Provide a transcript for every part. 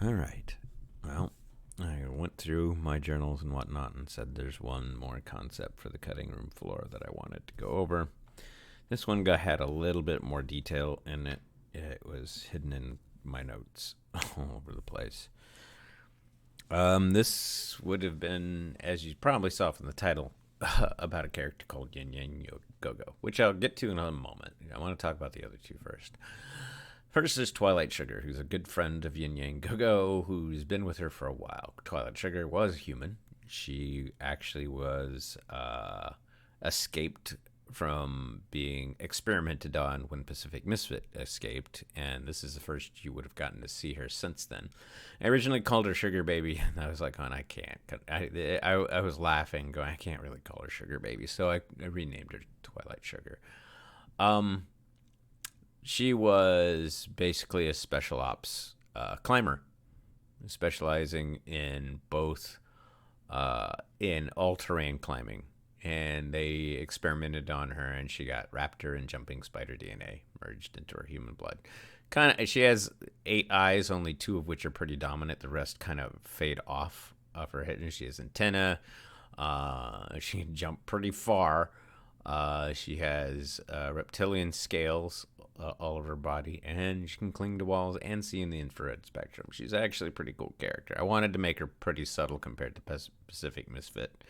All right. Well, I went through my journals and whatnot and said there's one more concept for the cutting room floor that I wanted to go over. This one had a little bit more detail in it. It was hidden in my notes all over the place. This would have been, as you probably saw from the title, about a character called Yin Yang Go-Go, which I'll get to in a moment. I want to talk about the other two first. First is Twilight Sugar, who's a good friend of Yin Yang Go-Go, who's been with her for a while. Twilight Sugar was human. She actually was escaped from being experimented on when Pacific Misfit escaped, and this is the first you would have gotten to see her since then. I originally called her Sugar Baby, and I was like, oh, I can't. I was laughing, going, I can't really call her Sugar Baby, so I renamed her Twilight Sugar. She was basically a special ops climber, specializing in both in all-terrain climbing, and they experimented on her, and she got raptor and jumping spider DNA merged into her human blood. She has 8 eyes, only 2 of which are pretty dominant. The rest kind of fade off of her head, and she has antenna. She can jump pretty far. She has reptilian scales all over her body, and she can cling to walls and see in the infrared spectrum. She's actually a pretty cool character. I wanted to make her pretty subtle compared to Pacific Misfit.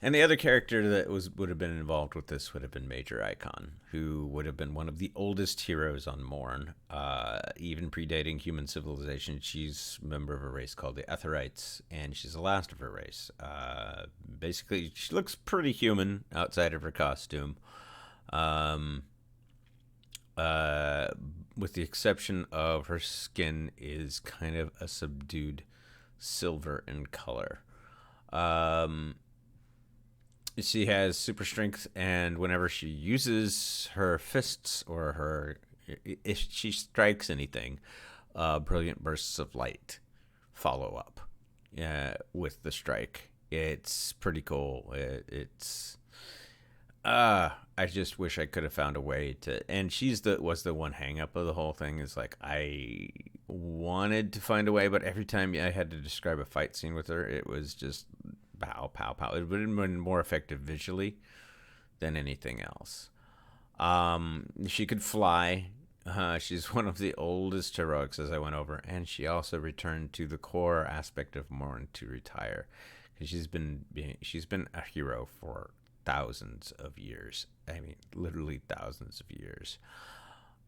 And the other character that would have been involved with this would have been Major Icon, who would have been one of the oldest heroes on Mourn, even predating human civilization. She's a member of a race called the Etherites, and she's the last of her race. Basically, she looks pretty human outside of her costume, with the exception of her skin is kind of a subdued silver in color. She has super strength, and whenever she uses her fists or if she strikes anything, brilliant bursts of light follow up with the strike. It's pretty cool. I just wish I could have found a way to. And was the one hang up of the whole thing is like I wanted to find a way, but every time I had to describe a fight scene with her, it was just pow, pow, pow. It would have been more effective visually than anything else. She could fly. She's one of the oldest heroics, as I went over, and she also returned to the core aspect of Mourn to retire, because she's been a hero for thousands of years. I mean, literally thousands of years.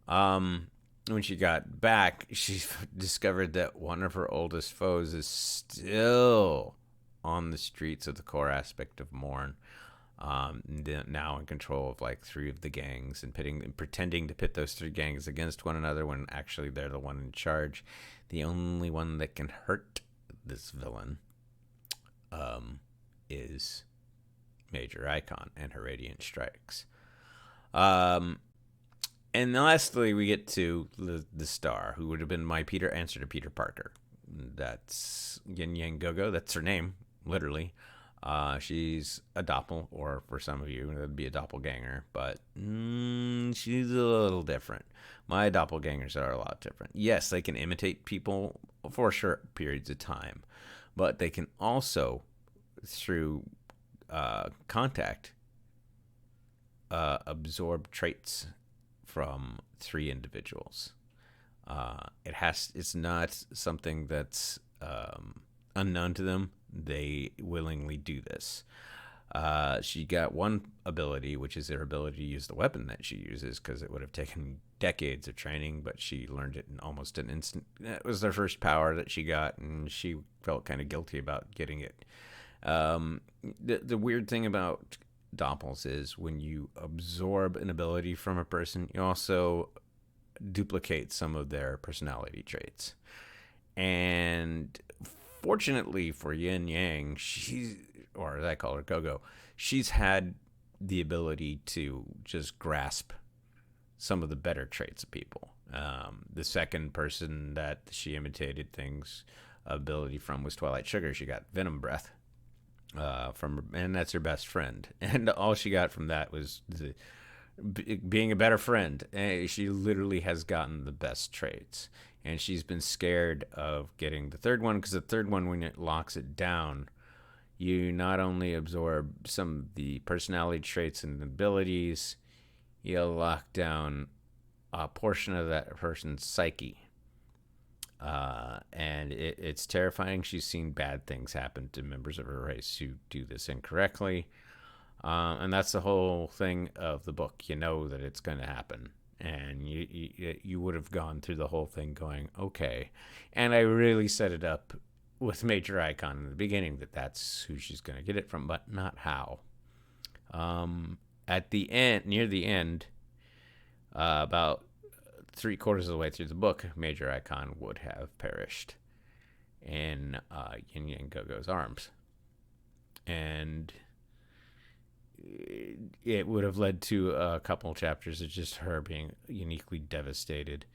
When she got back, she discovered that one of her oldest foes is still on the streets of the core aspect of Mourn, now in control of like 3 of the gangs, and pretending to pit those 3 gangs against one another when actually they're the one in charge. The only one that can hurt this villain is Major Icon and her radiant strikes. And lastly, we get to the star, who would have been my answer to Peter Parker. That's Yin Yang Go-Go. That's her name, literally. She's a doppel, or for some of you, that'd be a doppelganger, but she's a little different. My doppelgangers are a lot different. Yes, they can imitate people for short periods of time, but they can also, through contact, absorb traits from 3 individuals. It's not something that's unknown to them. They willingly do this. She got one ability, which is her ability to use the weapon that she uses, because it would have taken decades of training, but she learned it in almost an instant. That was the first power that she got, and she felt kind of guilty about getting it. The weird thing about doppels is when you absorb an ability from a person, you also duplicate some of their personality traits. And fortunately for Yin Yang, or as I call her, Go-Go, she's had the ability to just grasp some of the better traits of people. The second person that she imitated things ability from was Twilight Sugar. She got Venom Breath and that's her best friend. And all she got from that was being a better friend. She literally has gotten the best traits. And she's been scared of getting the third one because the third one, when it locks it down, you not only absorb some of the personality traits and abilities, you lock down a portion of that person's psyche. And it's terrifying. She's seen bad things happen to members of her race who do this incorrectly. And that's the whole thing of the book. You know that it's going to happen. And you would have gone through the whole thing going, okay. And I really set it up with Major Icon in the beginning that that's who she's going to get it from, but not how. At the end, near the end, about 3/4 of the way through the book, Major Icon would have perished in Yin Yang Gogo's arms. And it would have led to a couple chapters of just her being uniquely devastated,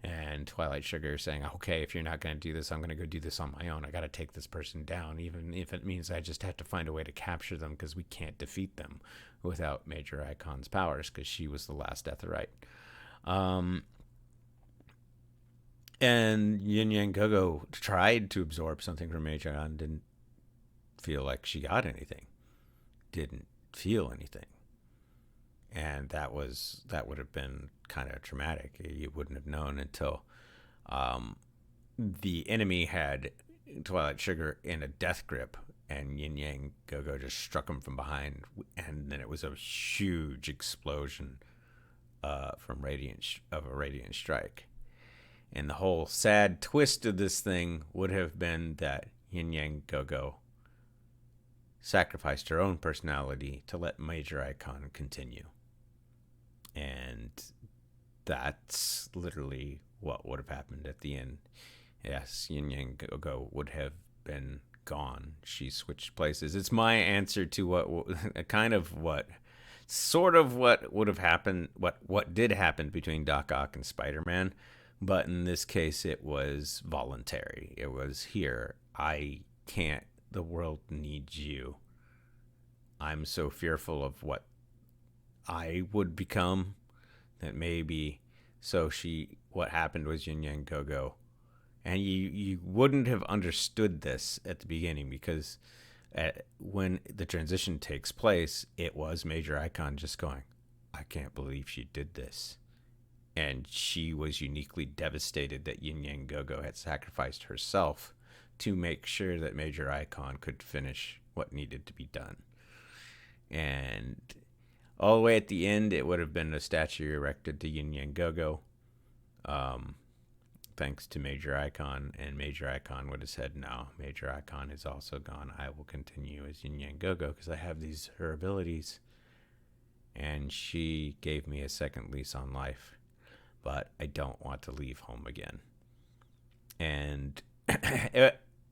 and Twilight Sugar saying, okay, if you're not going to do this, I'm going to go do this on my own. I got to take this person down, even if it means I just have to find a way to capture them because we can't defeat them without Major Icon's powers, because she was the last Etherite. And Yin Yang Gogo tried to absorb something from Major Icon, didn't feel like she got anything, didn't feel anything. And that would have been kind of traumatic. You wouldn't have known until the enemy had Twilight Sugar in a death grip, and Yin Yang Gogo just struck him from behind, and then it was a huge explosion from a radiant strike. And the whole sad twist of this thing would have been that Yin Yang Gogo sacrificed her own personality to let Major Icon continue. And that's literally what would have happened at the end. Yes, Yin Yang Gogo would have been gone. She switched places. It's my answer to what would have happened, what did happen between Doc Ock and Spider-Man. But in this case, it was voluntary. It was, here, I can't, the world needs you. I'm so fearful of what I would become that maybe, what happened was Yin Yang Gogo. And you wouldn't have understood this at the beginning, because when the transition takes place, it was Major Icon just going, I can't believe she did this. And she was uniquely devastated that Yin Yang Gogo had sacrificed herself to make sure that Major Icon could finish what needed to be done. And all the way at the end, it would have been a statue erected to Yin Yang Gogo, thanks to Major Icon. And Major Icon would have said, no, Major Icon is also gone. I will continue as Yin Yang Gogo because I have her abilities. And she gave me a second lease on life. But I don't want to leave home again. And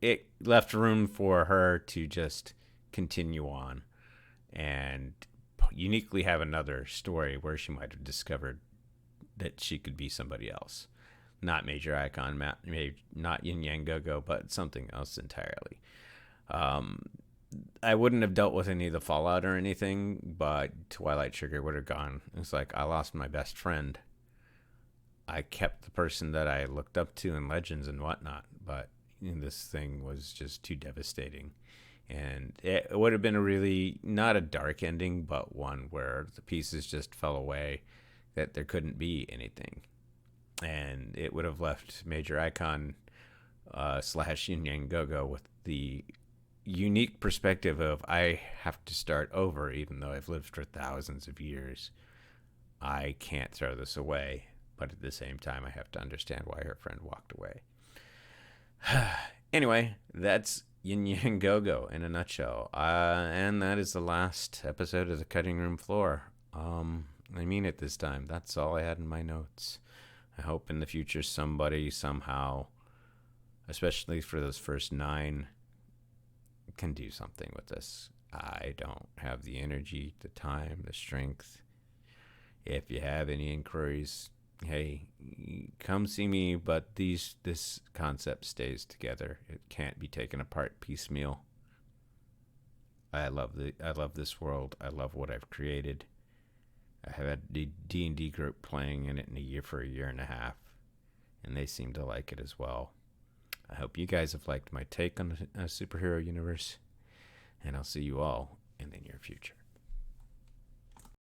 it left room for her to just continue on and uniquely have another story where she might have discovered that she could be somebody else. Not Major Icon, not Yin Yang Gogo, but something else entirely. I wouldn't have dealt with any of the fallout or anything, but Twilight Sugar would have gone. It's like, I lost my best friend. I kept the person that I looked up to in Legends and whatnot, but this thing was just too devastating. And it would have been a really, not a dark ending, but one where the pieces just fell away, that there couldn't be anything. And it would have left Major Icon / Yin Yang Gogo with the unique perspective of, I have to start over even though I've lived for thousands of years. I can't throw this away. But at the same time, I have to understand why her friend walked away. Anyway, that's Yin Yang Gogo in a nutshell. And that is the last episode of the Cutting Room Floor. I mean it this time. That's all I had in my notes. I hope in the future somebody somehow, especially for those first 9, can do something with this. I don't have the energy, the time, the strength. If you have any inquiries, hey, come see me, but this concept stays together. It can't be taken apart piecemeal. I love this world. I love what I've created. I have had the D&D group playing in it for a year and a half, and they seem to like it as well. I hope you guys have liked my take on a superhero universe, and I'll see you all in the near future.